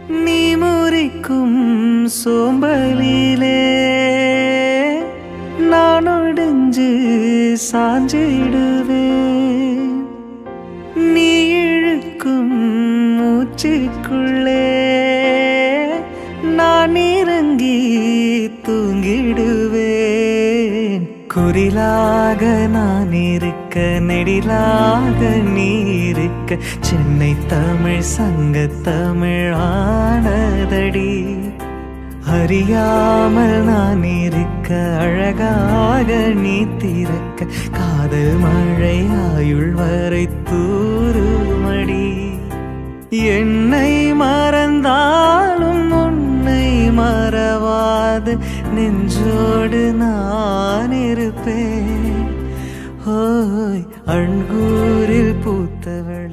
நீ முறிக்கும் சோம்பலிலே நான் ஒடிஞ்சு சாஞ்சிடுவேன். நீ இழுக்கும் மூச்சுக்குள்ளே நான் இறங்கி தூங்கிடுவேன். குரிலாக நான் இருக்க நெடிலாக நீ இருக்க சென்னை தமிழ் சங்க தமிழானதடி. அறியாமல் நான் இருக்க அழகாக நீ திறக்க காதல் மழை ஆயுள் வரை தூருமடி. என்னை மறந்தாலும் உன்னை மறவாது நெஞ்சோடு நான் இருப்பேன். ஓய் அண்கூரில் பூத்தவள்